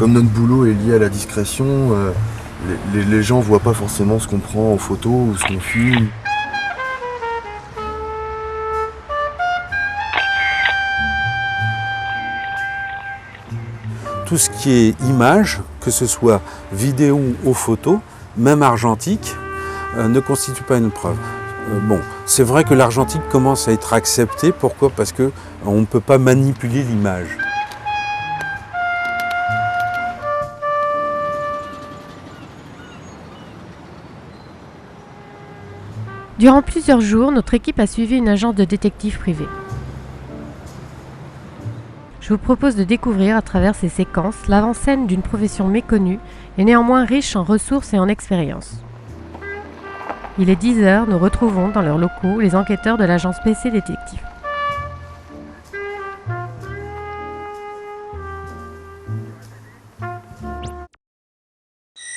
Comme notre boulot est lié à la discrétion, les gens voient pas forcément ce qu'on prend en photo ou ce qu'on filme. Tout ce qui est image, que ce soit vidéo ou photo, même argentique, ne constitue pas une preuve. Bon, c'est vrai que l'argentique commence à être accepté. Pourquoi? Parce qu'on ne peut pas manipuler l'image. Durant plusieurs jours, notre équipe a suivi une agence de détectives privés. Je vous propose de découvrir à travers ces séquences l'avant-scène d'une profession méconnue et néanmoins riche en ressources et en expérience. Il est 10 h, nous retrouvons dans leurs locaux les enquêteurs de l'agence PC Détective.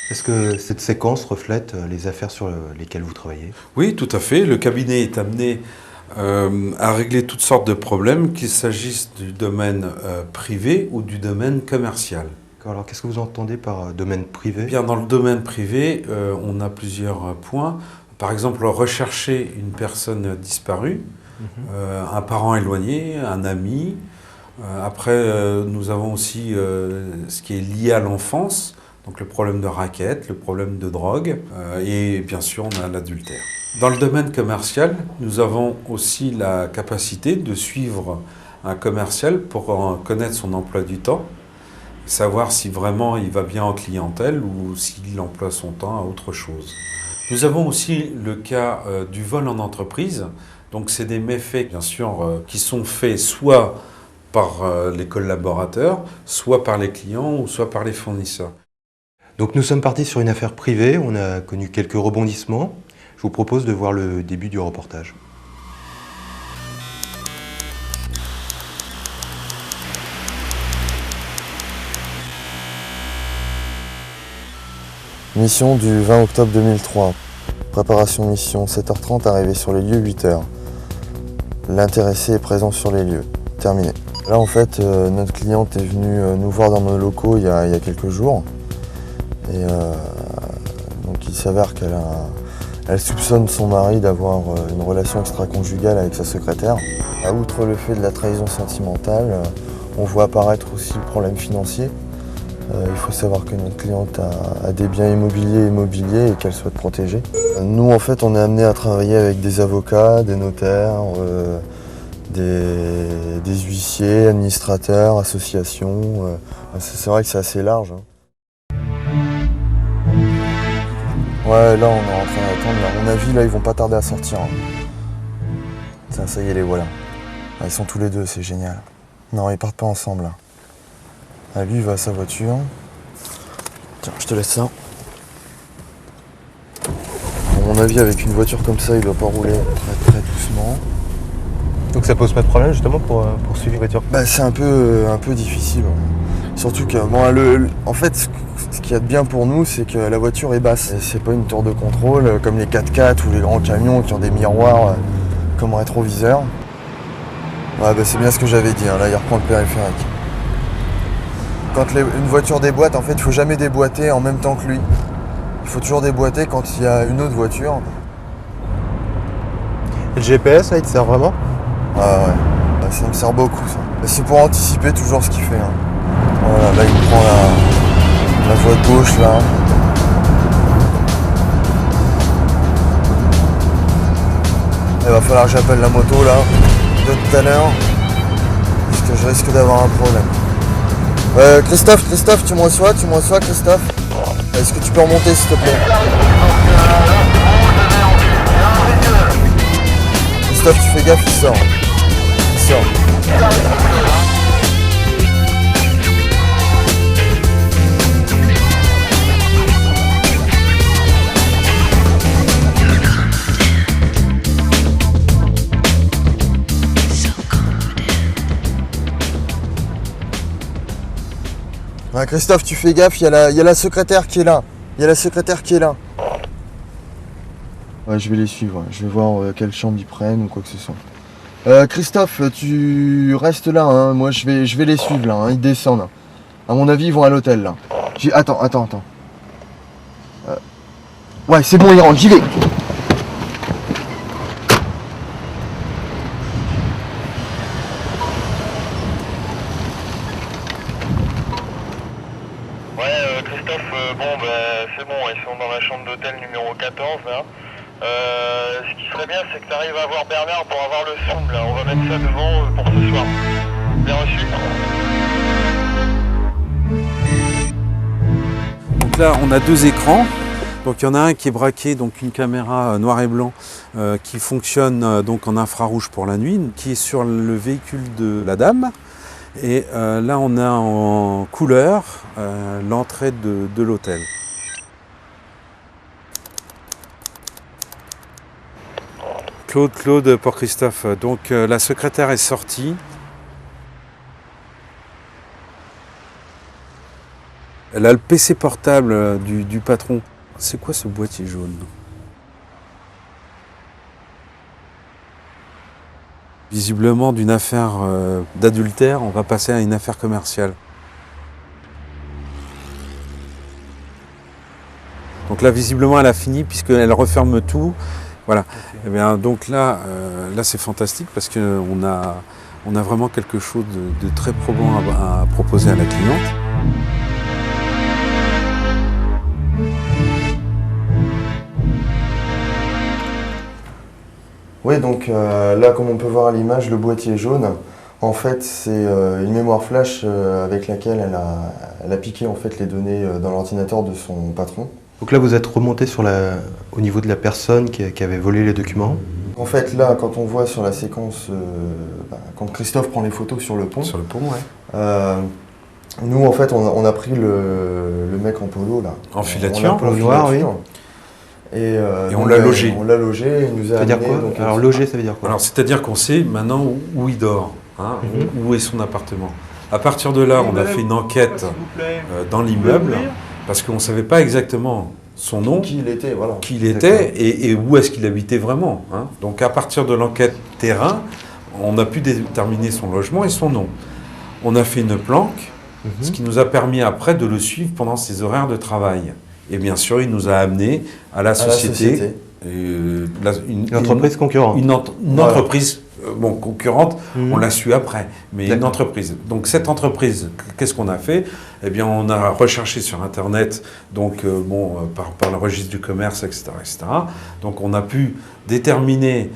Est-ce que cette séquence reflète les affaires sur lesquelles vous travaillez? Oui, tout à fait. Le cabinet est amené à régler toutes sortes de problèmes, qu'il s'agisse du domaine privé ou du domaine commercial. Alors, qu'est-ce que vous entendez par domaine privé? Bien, dans le domaine privé, on a plusieurs points. Par exemple, rechercher une personne disparue, un parent éloigné, un ami. Après, nous avons aussi ce qui est lié à l'enfance, donc le problème de racket, le problème de drogue, et bien sûr, on a l'adultère. Dans le domaine commercial, nous avons aussi la capacité de suivre un commercial pour connaître son emploi du temps, savoir si vraiment il va bien en clientèle ou s'il emploie son temps à autre chose. Nous avons aussi le cas du vol en entreprise. Donc c'est des méfaits, bien sûr, qui sont faits soit par les collaborateurs, soit par les clients ou soit par les fournisseurs. Donc nous sommes partis sur une affaire privée, on a connu quelques rebondissements. Je vous propose de voir le début du reportage. Mission du 20 octobre 2003. Préparation mission 7h30, arrivée sur les lieux 8h. L'intéressé est présent sur les lieux. Terminé. Là en fait, notre cliente est venue nous voir dans nos locaux il y a quelques jours. Et donc il s'avère qu'elle soupçonne son mari d'avoir une relation extra-conjugale avec sa secrétaire. Outre le fait de la trahison sentimentale, on voit apparaître aussi le problème financier. Il faut savoir que notre cliente a des biens immobiliers et qu'elle souhaite protéger. Nous en fait on est amené à travailler avec des avocats, des notaires, des huissiers, administrateurs, associations. C'est vrai que c'est assez large. Ouais, là on est en train d'attendre. À mon avis, là ils vont pas tarder à sortir. Tiens, ça y est, les voilà. Ils sont tous les deux, c'est génial. Non, ils partent pas ensemble. Là. Ah, lui, il va à sa voiture. Tiens, je te laisse ça. À mon avis, avec une voiture comme ça, il doit pas rouler très doucement. Donc ça pose pas de problème justement pour suivre une voiture? Bah, c'est un peu difficile. Ouais. Surtout que, bon, en fait, ce qu'il y a de bien pour nous, c'est que la voiture est basse. Et c'est pas une tour de contrôle comme les 4x4 ou les grands camions qui ont des miroirs comme rétroviseur. Ouais, bah, c'est bien ce que j'avais dit, hein. Là, il reprend le périphérique. Quand une voiture déboîte, en fait, il faut jamais déboîter en même temps que lui. Il faut toujours déboîter quand il y a une autre voiture. Et le GPS, là, il te sert vraiment? Ah ouais, ça me sert beaucoup, ça. C'est pour anticiper toujours ce qu'il fait. Hein. Voilà, là, il prend la voie de gauche, là. Il va falloir que j'appelle la moto, là, de tout à l'heure, parce que je risque d'avoir un problème. Christophe, tu me reçois, Christophe? Est-ce que tu peux remonter, s'il te plaît? Christophe, tu fais gaffe, il sort. Ouais, Christophe, tu fais gaffe, il y a la secrétaire qui est là. Ouais, je vais les suivre, je vais voir quelle chambre ils prennent ou quoi que ce soit. Christophe, tu restes là, hein. Moi je vais les suivre là, hein. Ils descendent. À mon avis, ils vont à l'hôtel là. Attends. Ouais, c'est bon, ils rentrent, j'y vais. Christophe, c'est bon, ils sont dans la chambre d'hôtel numéro 14 là. Ce qui serait bien, c'est que tu arrives à voir Bernard pour avoir le zoom là. On va mettre ça devant pour ce soir. Bien reçu. Donc là, on a 2 écrans. Donc il y en a un qui est braqué, donc une caméra noir et blanc qui fonctionne donc en infrarouge pour la nuit, qui est sur le véhicule de la dame. Et là, on a en couleur l'entrée de l'hôtel. Claude pour Christophe. Donc la secrétaire est sortie. Elle a le PC portable du patron. C'est quoi ce boîtier jaune ? Visiblement, d'une affaire d'adultère, on va passer à une affaire commerciale. Donc là, visiblement, elle a fini puisqu'elle referme tout. Voilà. Okay. Et bien, donc là c'est fantastique parce qu'on a vraiment quelque chose de très probant à proposer à la cliente. Oui, donc là, comme on peut voir à l'image, le boîtier jaune, en fait, c'est une mémoire flash avec laquelle elle a piqué en fait, les données dans l'ordinateur de son patron. Donc là, vous êtes remonté au niveau de la personne qui avait volé les documents. En fait, là, quand on voit sur la séquence, quand Christophe prend les photos sur le pont. Sur le pont, ouais. Nous, en fait, on a pris le mec en polo, là. En filature, en noir, oui. Et on l'a logé. On l'a logé, il nous a amené. C'est-à-dire quoi ? Donc, alors, loger, ça veut dire quoi ? Alors, c'est-à-dire qu'on sait maintenant où il dort, hein, où est son appartement. À partir de là, on a fait une enquête dans l'immeuble, parce qu'on ne savait pas exactement son nom, qui il était, voilà. Qui il était et où est-ce qu'il habitait vraiment. Hein. Donc à partir de l'enquête terrain, on a pu déterminer son logement et son nom. On a fait une planque, ce qui nous a permis après de le suivre pendant ses horaires de travail. Et bien sûr, il nous a amenés à la société. Une entreprise concurrente. Une entreprise concurrente, on l'a su après, mais une entreprise. Donc cette entreprise, qu'est-ce qu'on a fait ? Eh bien, on a recherché sur Internet, donc par le registre du commerce, etc., etc. Donc on a pu déterminer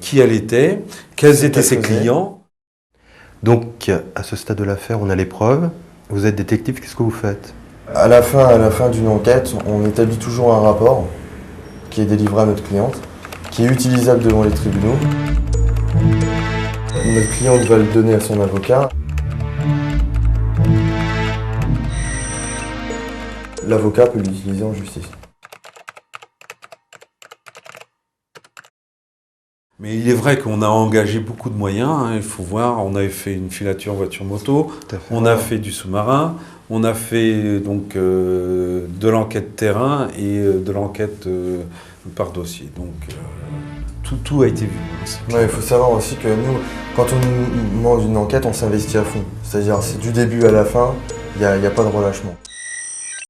qui elle était, quels étaient ses clients. Donc à ce stade de l'affaire, on a les preuves. Vous êtes détective, qu'est-ce que vous faites ? À la fin d'une enquête, on établit toujours un rapport qui est délivré à notre cliente, qui est utilisable devant les tribunaux. Notre cliente va le donner à son avocat. L'avocat peut l'utiliser en justice. Mais il est vrai qu'on a engagé beaucoup de moyens, hein, il faut voir, on avait fait une filature voiture-moto, on a fait du sous-marin, on a fait donc de l'enquête terrain et de l'enquête par dossier. Donc tout a été vu. Il faut savoir aussi que nous, quand on nous demande une enquête, on s'investit à fond. C'est-à-dire c'est du début à la fin, il n'y a pas de relâchement.